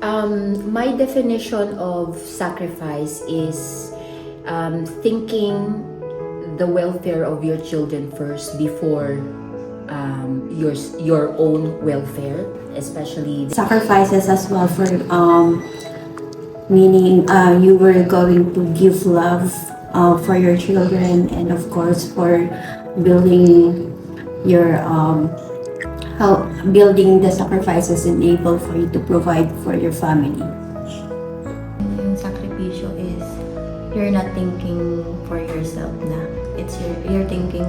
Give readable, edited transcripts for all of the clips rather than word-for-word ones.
My definition of sacrifice is thinking the welfare of your children first before your own welfare, especially Sacrifices as well for meaning you were going to give love for your children, and of course for building your how building the sacrifices enable for you to provide for your family. Yung sakripisyo is you're not thinking for yourself na. It's you're thinking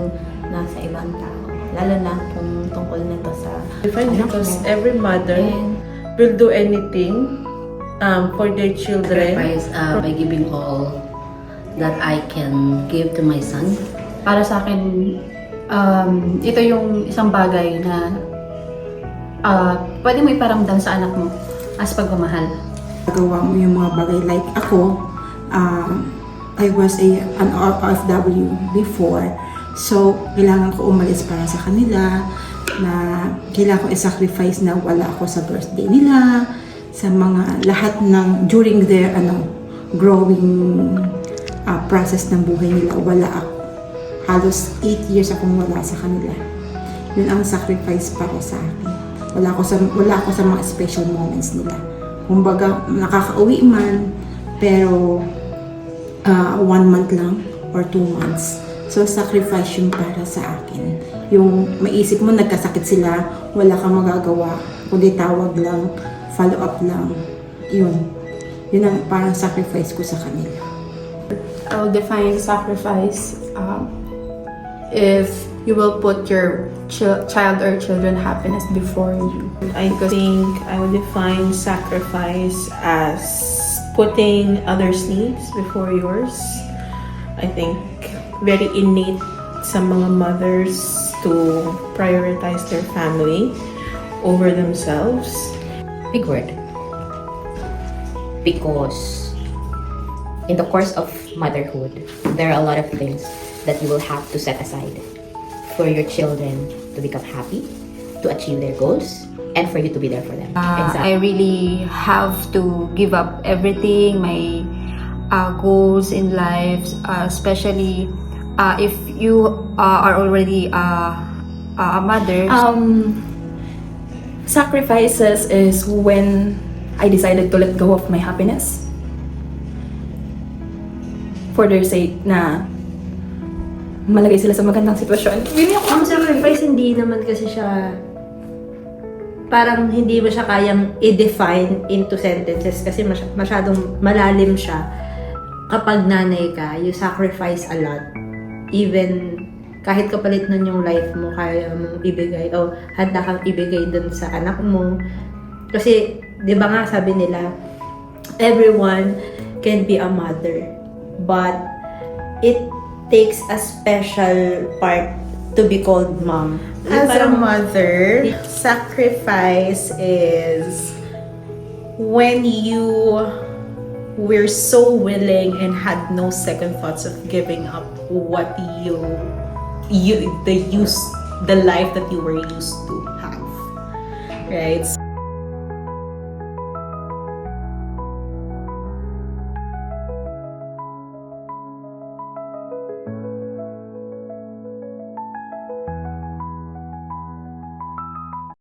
na sa ibang tao. Lalo na kung tungkol nito sa anak Because mo. every mother And will do anything for their children. sacrifice by giving all that I can give to my son. Para sa akin, ito yung isang bagay na pwede mo iparamdam sa anak mo as pagmamahal. Gawa mo yung mga bagay like ako, I was an OFW before. So, kailangan ko umalis para sa kanila, na kailangan ko i-sacrifice na wala ako sa birthday nila, sa mga lahat ng during their growing process ng buhay nila, wala ako. Halos 8 years akong wala sa kanila. Yun ang sacrifice para sa akin. Wala ako sa mga special moments nila. Kumbaga, nakakauwi man, pero 1 month lang or 2 months. So, sacrifice yung para sa akin. Yung maisip mo, nagkasakit sila, wala kang magagawa, kundi tawag lang, follow up lang. Yun. Yun ang parang sacrifice ko sa kanila. I will define sacrifice if you will put your child or children happiness before you. I think I would define sacrifice as putting others' needs before yours. I think very innate sa mga mothers to prioritize their family over themselves. Big word. Because in the course of motherhood, there are a lot of things that you will have to set aside for your children to become happy, to achieve their goals, and for you to be there for them. I really have to give up everything, my goals in life, especially if you are already a mother. Sacrifices is when I decided to let go of my happiness for their sake na malagay sila sa magandang sitwasyon. Ang sacrifice, hindi naman kasi siya parang hindi mo siya kayang i-define into sentences kasi masyadong malalim siya. Kapag nanay ka, you sacrifice a lot. Even kahit kapalit nun yung life mo, kaya mong ibigay o handa kang ibigay dun sa anak mo. Kasi, di ba nga sabi nila, everyone can be a mother, but it takes a special part to be called mom. As a mother, sacrifice is when you were so willing and had no second thoughts of giving up what the life that you were used to have, right?